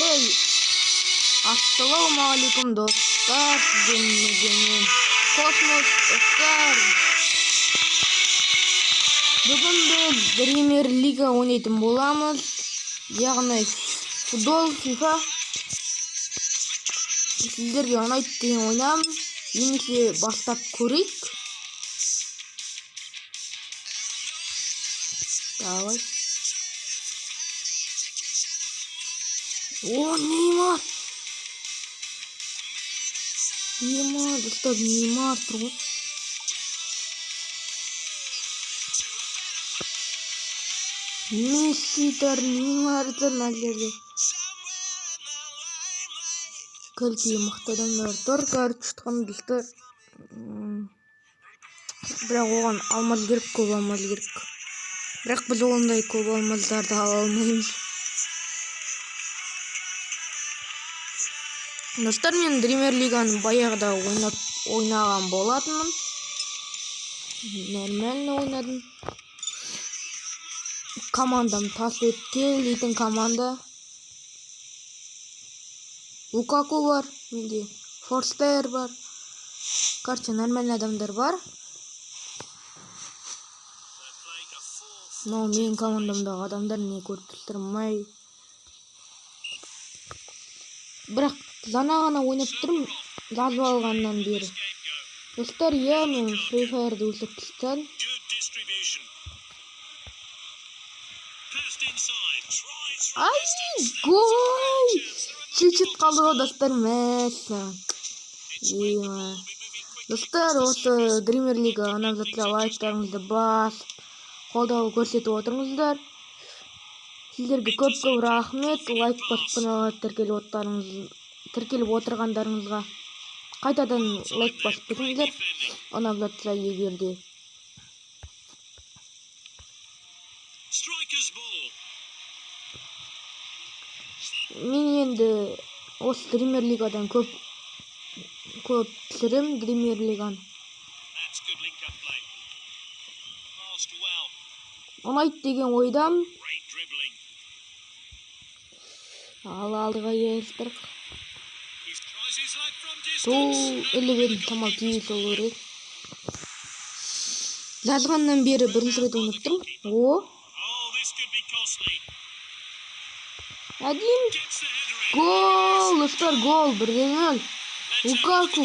Hey, assalomualaikum dostlar, sizin Kosmos dostlar. Bugun biz Premier Liga oynaydigan bo'lamiz. Ya'ni futbol FIFA. Sizlarga o'ynaydigan o'ynam. Endi boshlab ko'rik. Давай. О, Neymar. Neymar, dostlar, Neymar tur. Messi'dir, Neymar'dir nerede? Kalki muhtemelen Torkar tutkan dostlar. Бірақ оған алмаз керек, көп алмаз керек. Бірақ біз ондай көп алмаздарды ала алмаймыз. Достар, мен Премьер Лиганы баяғыда ойнаған болатынмын. Нормально ойнадым. Командам тас өткел дейтін команда. Лукаку бар, менде Форстер бар. Короче, нормальный адамдар бар. Но менің командамдағы адамдар не көріп тұрмай. Бірақ жаңа ғана ойнап тұрмын, жазып алғаннан бері. Достар, я мен Free Fire'ды өсіп тастадым. Ай, гол! Чуть-чуть қалды ғой, достар, мәссі. Достар, осы Премьер Лига анағызатла лайктарыңызды басып, қолдау көрсетіп отырыңыздар. Сіздерге көп-көп рахмет. Лайк басып каналға тіркеліп отырғандарыңызға қайтадан лайк басып кетіңіздер. Анағызатла егерде. Мен енді осы Премьер Лигадан көп түсірем, Премьер Лиганы. Ұнайды деген ойдам. Ал алдыға келістір. Әлі тамал кейі сол көрек. Жазғаннан бері бірінші рет ойнап тұрмын. О! Әдейм. Гол! Достар, гол! 1-0. Лукаку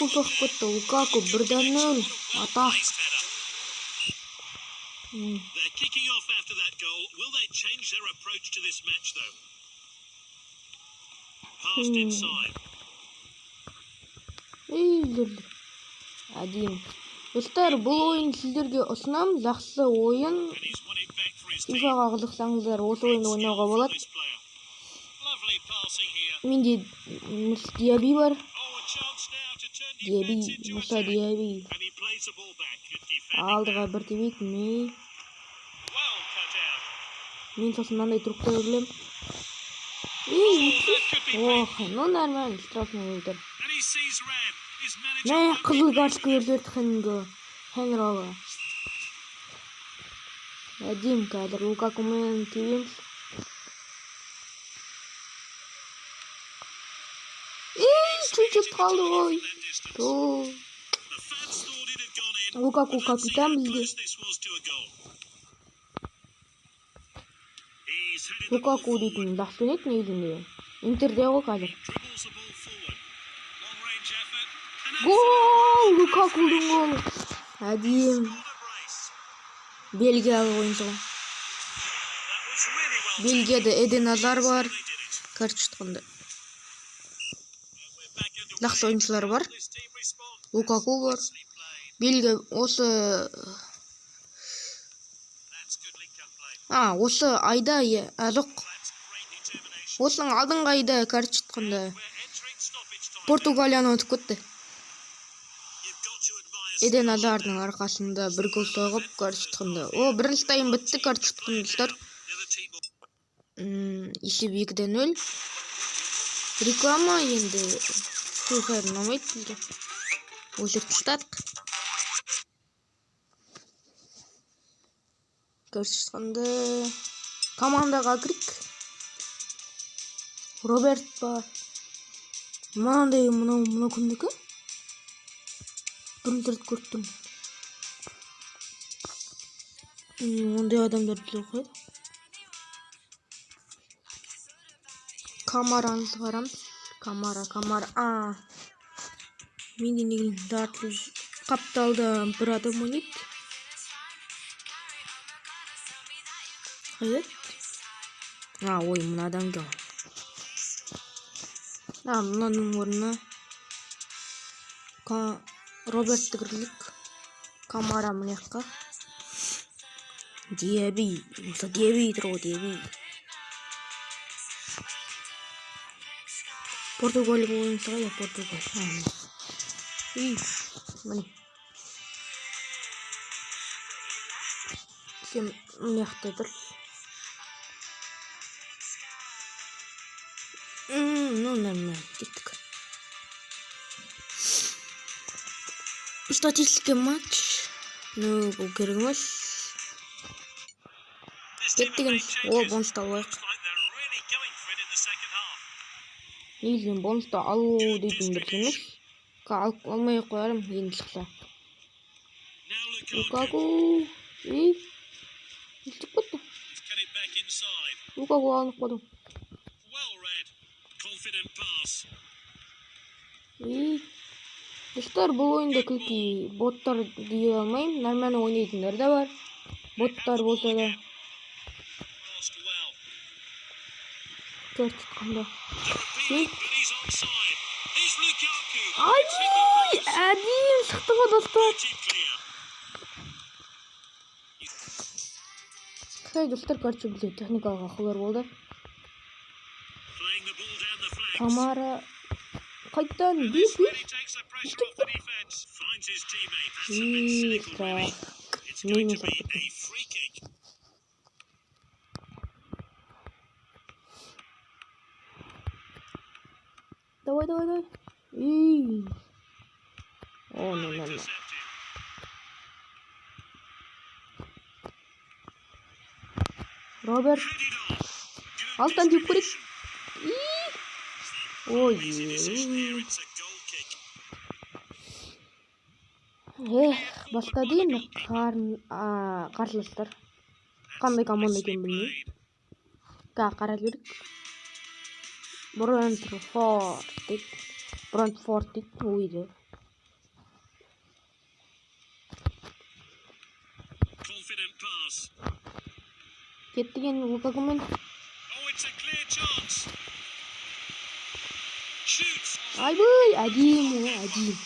соқып кетті. Лукаку 1-0. Атақ. They're kicking off after that goal. Will they change their approach to this match though? Passed inside. Әдейм. Достар, бұл ойын сіздерге ұсынам. Жақсы ойын. FIFA-ға қызықсаңыздар, осы ойынды ойнауға болады. Менде Диаби бар. Мұса Диаби. Алдыға бір тебейік мей. Мен сосын мынандай тұрықтай өрлем. Ох, ну нормально, штрафный өтір. Мә, қызыл картка өрдерді Хенролға. Әдем қазір Лукакумен тебеміз. Чуть-чуть қалды ғой. Лукаку капитан бізде. Лукаку дейтін жақсы ойнайды негізінде. Интерде ғой қазір. Гол! Лукакудың голы. Әдем. Бельгиялық ойыншы. Бельгияда Эден Азар бар. Карты тұтқанда. Жақсы ойыншылар бар. Лукаку бар. Бельгия осы осы айда жоқ. Осының алдыңғы айда карты тұтқанда Португалияны ұтып кетті. Эден Азардың арқасында бір гол соғып карты тұтқанда. Бірінші тайм бітті, карты тұтқандыстар. Есеп 2-0. Реклама енді Фейфайр ұнамайды бізде. Өшіріп тастадық. Карты тұтқанда командаға кірік. Роберт бар. Мынандай мына кімдікі? Бірінші рет көріп тұрмын. Ондай адамдар біле қойды. Камараңызды қарамыз. Камара. Менде негізі тартылып қапталда бір адам ойнайды. Қайда? Ой, мына адам кел. Мынаның орнына Робертті кіргізіп, Камара мына жаққа. Диаби тұр ғой, Диаби. Португалия ойыншы ғой, Португалия. Міне. Сен мына жақта тұр. Нормально, кеттік. Статистика матч. Бұл керек емес. Кеттігін. Бонусты алайық. Негізінен бонусты алу дейтін бірсеңіз. Алмай қоярым енді шықса. Лукаку. Үстік бұтты. Лукаку алынып қодым. Достар, бұл ойында күлкі боттар дей алмайым. Нормально ойнайтындар да бар. Боттар болса да. Көрт тұтқанда. Әдейім шықты ғой, достар. Достар, көртші бізде техникалық ақылар болды. Камара қайттан бүйіп. Давай. No. Роберт. Алтан түйіп көрек. Басқа дейін қарсыластар. Қандай команда екен білмеймін. Қара көрек. Брентфорд дейді. Ойды. Кеттіген Лукакумен. Айбой, әдейім.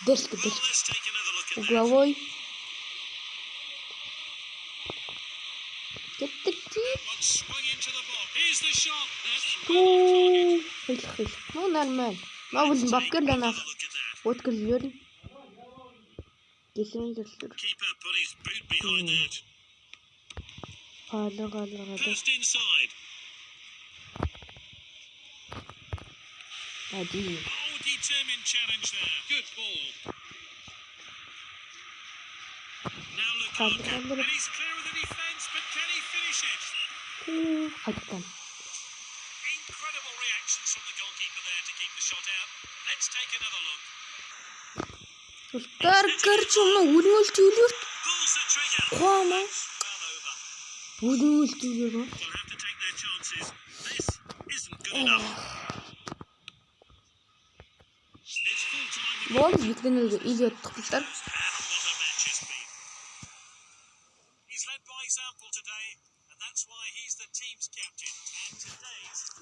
Дәшті. Угловой. Кеттік дейіп. Хыш. Нормально. Біздің бапкерден ақ өткізіп жібердім. Кесіңіз жүрсір. Қалды. Әдейім. Қалды. Қайттан. Достар, көрші мұны өлің өлтеулер. Қуама. Өлің өлтеулер. Бол, 2-0-ге изе өттік достар.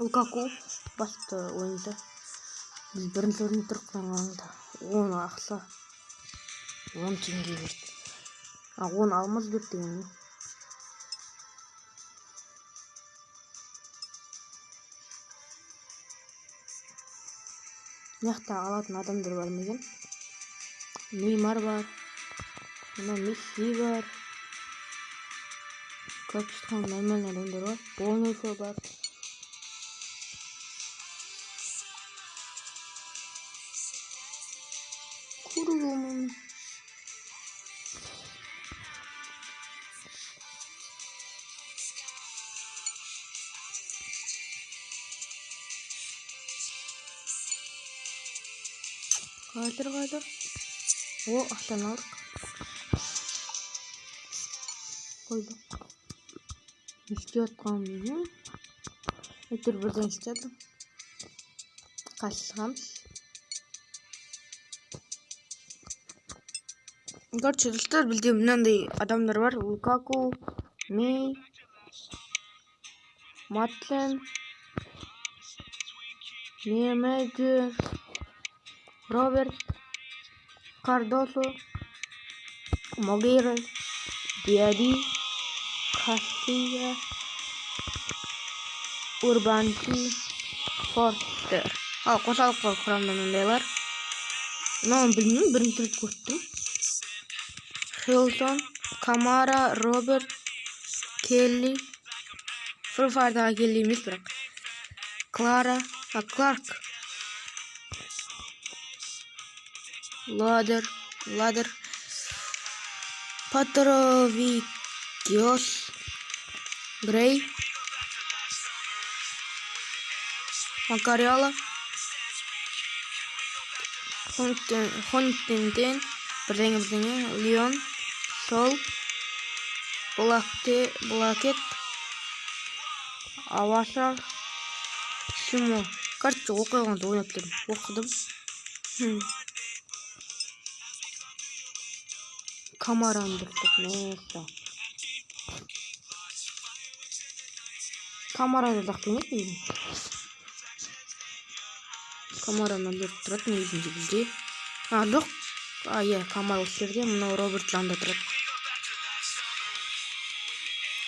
Лукаку басты ойында. Біз бірінші орын тұрққанғанда 10 ақса 10 теңге берді. 10 алмаз берді дегенде. Мықты алатын адамдар бар ма екен? Неймар бар. Мына Месси бар. Көп шыққан нормальный адамдар бар. Бонусо бар. Курумын. Kaydır. O ahlan aldık. Koyduk. İstiyotkanını. Ötür birden istedim. Kaçsams. Gerçi dostlar bildiğim nende adamlar var. Lukaku, May, Matlen, Niemeyer, Robert, Cardoso, Moguera, Diadi, Castilla, Urbanti, Forster. Qosaliq kuramdan undaylar. Men bilmiyorum, birinchi rет ko'rdim. Hilton, Kamara, Robert, Kelly, Free Fire'da Kelly emas biroq. Clara, Clark, Ladder, Patrovikios, Gray, Makariala, Huntington, birдеңе, Leon, Sol, Blackett, Avasar, Simo. Короче, оқығанды ойнап келдім. Оқыдым. Камараны дұрыстап, несі. Камараны дұрыстап емес мейдім. Камараны дұрыстап тұрады негізінде бізде. Жоқ. Иә, Камара осы жерде. Мынау Роберт жанында тұрады.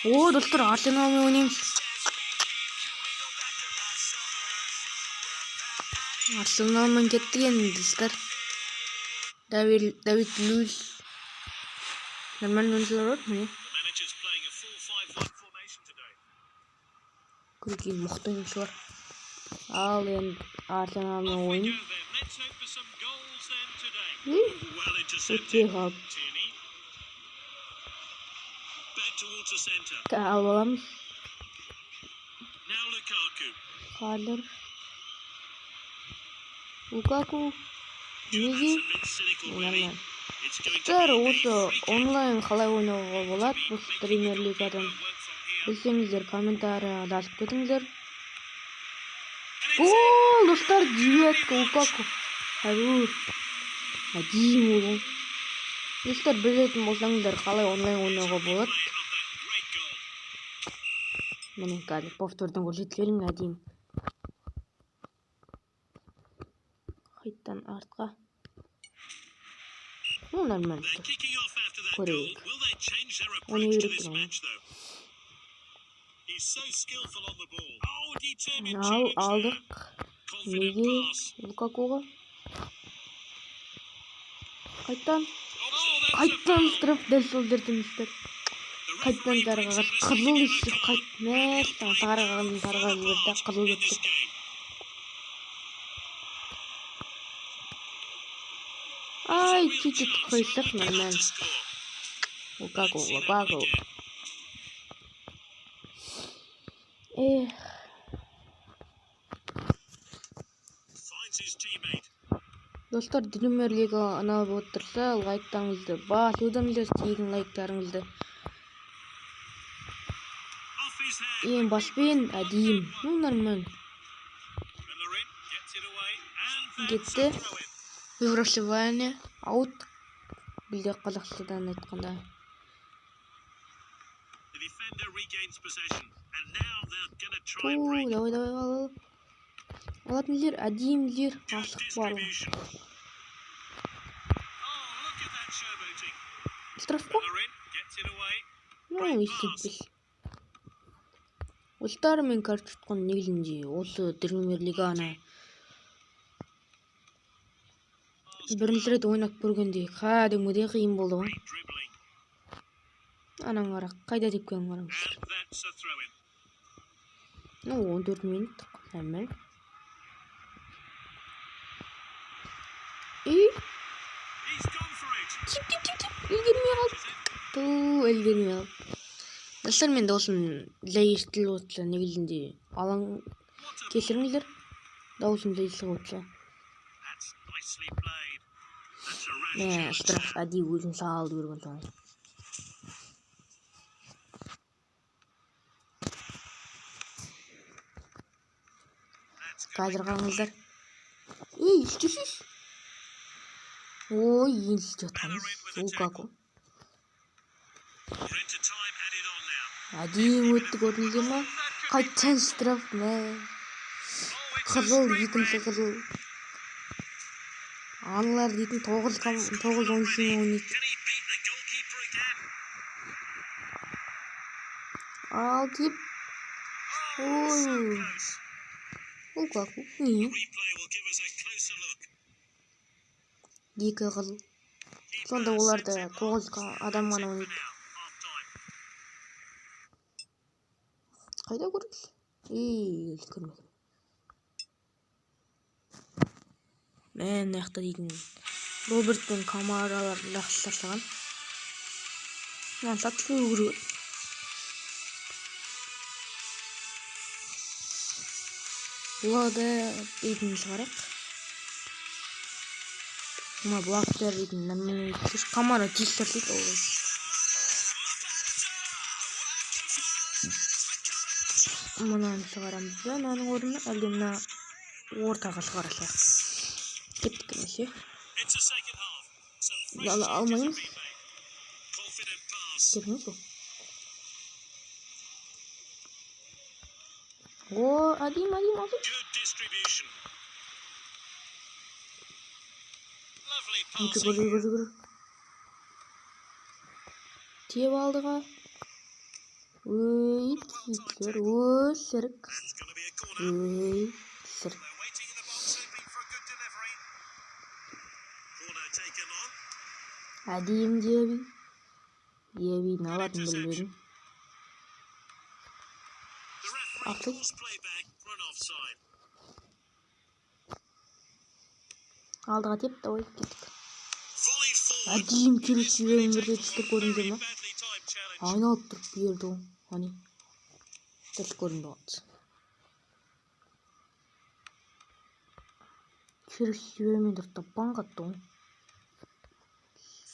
О, достар, Арсеналмен ойнаймыз. Арсеналмен кеттік енді, достар. Давид Луис. Нормально ойыншылар бар, міне. Көрген мықты ойыншылар. Ал енді Арсеналмен ойын. Өте қалып. Алып аламыз. Қалыр. Лукаку. Неге? Нормально. Осы онлайн қалай ойнауға болады бұл премьер лигадан білсеңіздер комментарияға жазып кетіңіздер. Гол, достар, девятка Лукаку. Әдейі болған. Достар, білетін болсаңыздар қалай онлайн ойнауға болады. Міне қазір повтордан көрсетіп жіберейін әдейі. Қайттан артқа. Ну, нормально. Көрейік. Оны үйреттім. Алдық. Неге Лукакуға? Қайттан штраф дәл сол жерден істер. Қайттан тарғағаш қызыл іші қайтмәс. Тарғағын жерде қызыл өттік. Ай, чуть-чуть қойсақ нормально. Лукаку. Достар, премьер лига ұнап отырса, лайктарыңызды басудыңыздар, тегін лайктарыңызды. Ең баспен әдейім. Ну, нормально. Кетті. Выбрасывание. Аут. Білде Қазақстандан айтқанда. Давай. Алатын жер, әдейім жер. Асық бар. Штрафқа? Ну, естетпес. Остар мен карт тұтқан негізінде осы премьер лиганы бірінші рет ойнап көргенде кәдімгідей қиын болды ғой. Анаң қара, қайда деп келген қараңыздар. Ну, 14 минут. Нормально. Үлгермей қалды. Достар, мен даусын жай естіліп отырса негізінде алаң кешіріңіздер. Даусын жай естіліп отырса. tarantula штраф әдейі өзін салды көрген соң. Қазір қалыңыздар. Істесіз. Ой, енді істеп жатқанымыз. Лукаку. We're into time added on now. Әдейі өтті көрдіңіздер ма? Қайтадан штраф, мә. Қызыл, екінші қызыл. Аналар дейтін 9 ойыншымен ойнайды. Can he beat the goalkeeper again? Ал тип. Ой. Close. Лукаку. Replay will give us a closer look. Екі қызыл. Сонда оларда 9 адам ғана ойнайды. Now, half time. Қайда көрдіңіз? Көрмедім. Мен мына дейтін Роберттің камераларын жақсы тастаған. Мен сатып көріп. Бұлады дейтін шығарайық. Мына блоктер дейтін нормально өткіз. Камера тестер дейді ол. Мұнаны шығарамыз да, мынаның орнына әлде мына ортаға шығарасақ. Кеттік немесе. It's a second half. Some fresh Яла changes алмаймыз. have been made. Confident pass. Көрдіңіз бе? О, әдейім алды. Good distribution. Lovely Жүгір, passing. жүгір. Теп алдыға. Өй, киттер. Өй, сірік. It's going to be a corner. Өй, сірік. They're waiting in the box hoping for a good delivery. Corner taken on. Әдейім деби. Дебидің алатын білмедім. The referee Offside. calls play back for an offside. Алдыға теп, давай, кеттік. Volleyed forward. Әдейім келіп жіберген бірде түстіп көрдіңдер Very ма? badly timed challenge. Айналып тұрып берді ол. Ани. Дұрыс көрінді оғыз. Келіп жібермен тұрып таппан қатты ол.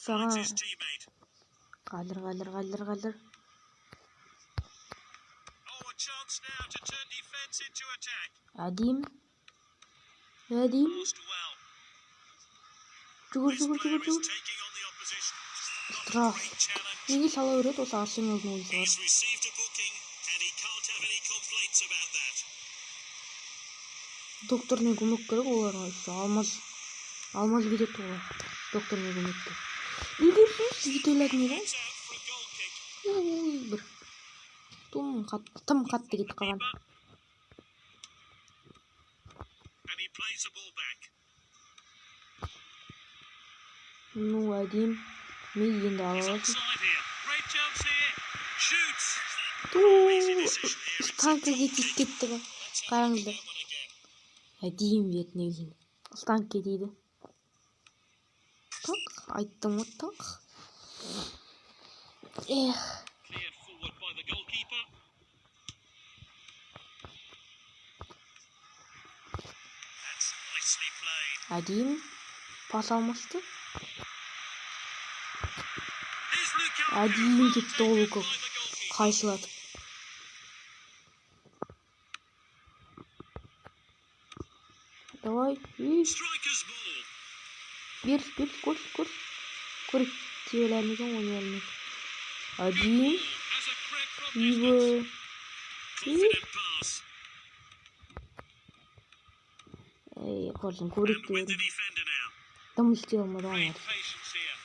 Finds Саған his teammate. қалдыр. Oh, a chance now to turn defence into attack. Әдейім. Passed well. Жүгір. This player is taking on the opposition. Штраф. Great challenge. Неге сала өреді осы Арсеналдың ойыншылары? He's received a booking and he can't have any complaints about that. Докторына көмек керек оларға. Алмаз кетеді олар. Докторына көмекке. Үлгерсіз жетеледі не ғой? He's out for a goal kick. Бір. Тым қатты кетіп қалған. And he plays the ball back. Ну, әдейім. Мен енді He's аласың. offside here. Great chance here. Shoots. Easy decision here. Станкаға кетіп кетті ғой. Қараңыздар. That one again. Әдейім деді негізінде. Станка дейді. Так, айттым ғой, так. Cleared forward by the goalkeeper. That's nicely played. Әдейім пас алмасты. Here's Lukaku. Әдейім Well кетті taken ол by Лукаку. the goalkeeper. Қайшылатып. Давай. Striker's ball. Бер, көрс. Көріп. Тиелермеген, ойнелмеген. Әдейім. Has a crack from Үйбі. confident pass. Қорсын, And көріп with the дедім. defender now. Дым істей алмады Great алмады. patience here.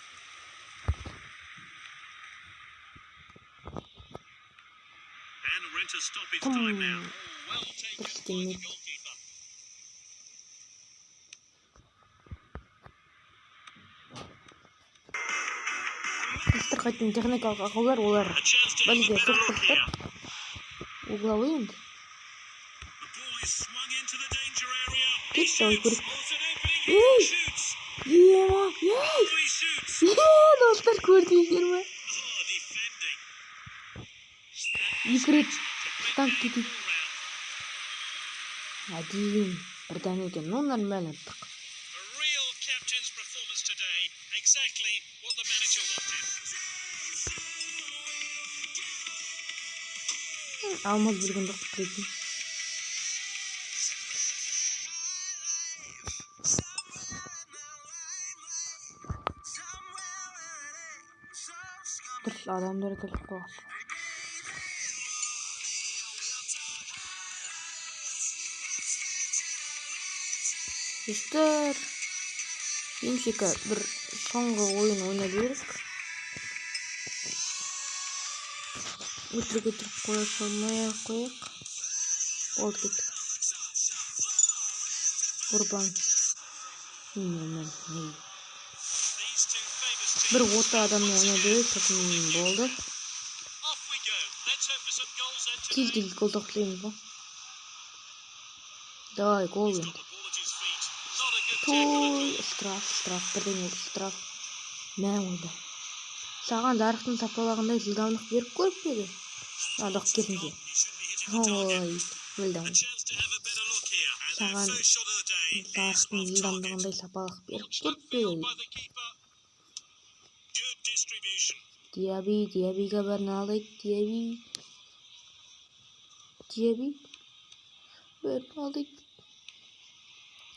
And Renter stoppage time now. Oh, well taken Dұрыс by the келмеді. goalkeeper. Істер қайтын техникалық ақылдар, олар A chance to have a бәлге better look соқтырып here. угловой енді. The ball is swung into the danger area. He Кет, давай, shoots. көріп. Spotted an opening Ей! here. Shoots. Ема, Oh, he shoots. достар көрдіңіздер ме? Oh, defending. Екі рет станк кетеді. All round. Әдейім. Бірден өтен, ну нормально аттық. A real captain's performance today. Алмаз bilgin жоқ білетін. Дұрыс адамдар да жоқ қойған. Достар, ендеше бір соңғы ойын ойнап жіберейік. Өтірік қоя салмай-ақ қояйық. Болды, кеттік. Құрбан. Бір ота адамны ойнап жіберейік, сосын болды. Тез гол тоқтаймыз ба? Давай, гол енді. Той, штраф, бірден болды, штраф. Мә болды. Саған жарықтың сапалағындай жылдамдық беріп көріп еді. Алдық кезінде. Ой, жылдам. Саған жарықтың жылдамдығындай сапалық беріп көріп еді. Диаби Берналды, Диаби. Берналды.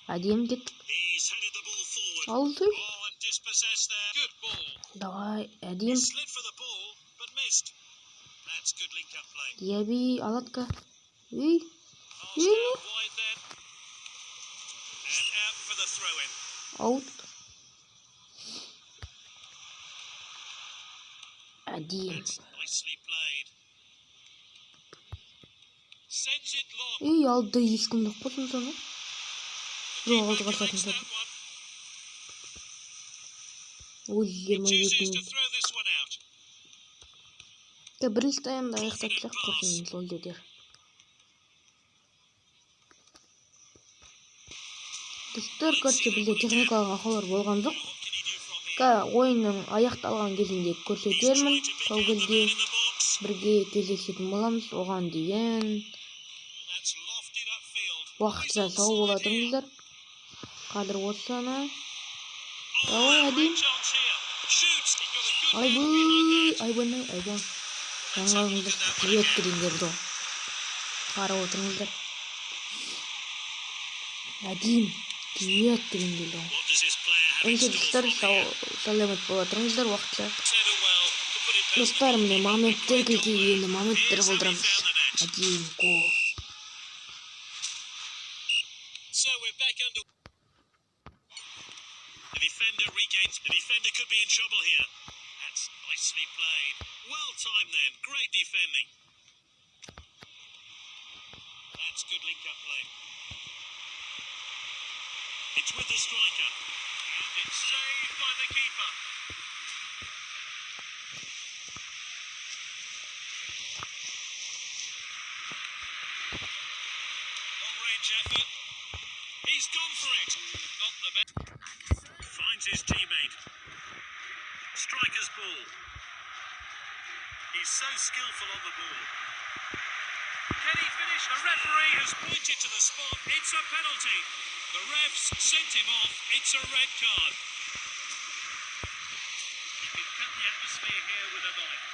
Әдем кеттік. Алды. Давай, әдем. Диаби, алатка. Үй. Аут. Әдем. Үй, алды ешкімді қосын саны. Жоқ, алды қарсатын саты. Ой, 22. Бірінші таймда аяқтатсақ қосын сол жетер. Достар, көрсе бізде техникалық ақаулар болған жоқ. Ойынның аяқталған кезінде көрсетермін. Сол кезде бірге кездесетін боламыз. Оған дейін уақытша сау бола тұрыңыздар. Қазір осыны. Давай, әдем. Айбан. Жаңалыңыздар привет дегендерді қарап отырыңыздар. Әдем. Привет дегендерді. Ендеше достар, сәлемет бола тұрыңыздар уақытша. Достар, міне моменттер келді, енді моменттер қалдырамыз. Әдем, гол. The defender could be in trouble here. That's nicely played. Well timed then. Great defending. That's good link-up play. It's with the striker. And it's saved by the keeper. Long-range effort. He's gone for it. Not the best. Finds his teammate. Striker's ball. He's so skillful on the ball. Can he finish? The referee has pointed to the spot. It's a penalty. The refs sent him off. It's a red card. You can cut the atmosphere here with a knife.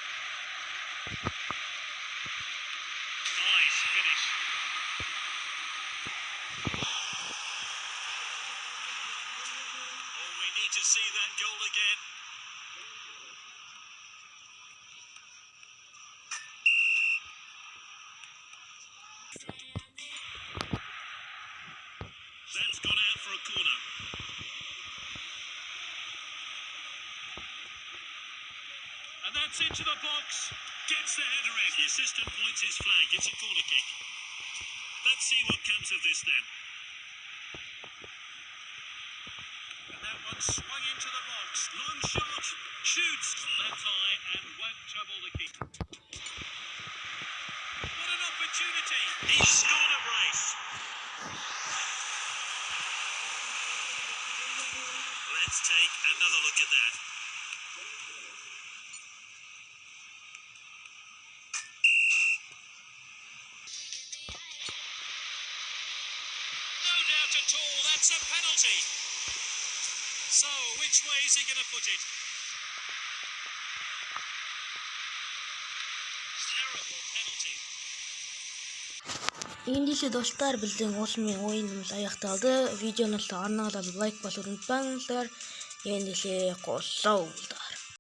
Nice finish. Oh, we need to see that goal again. That's gone out for a corner. And that's into the box. Gets the header in. The assistant points his flag. It's a corner kick. Let's see what comes of this then. And that one swung into the box. Long shot. Shoots. Left eye and won't trouble the keeper. What an opportunity. He's scored a brace. Let's take another look at that. No doubt at all, that's a penalty. So, which way is he going to put it? Terrible penalty. Ендеше достар, біздің осымен ойынымыз аяқталды. Видеоны арнада лайк басуды ұмытпаңыздар. Ендеше қош сау болыңыздар.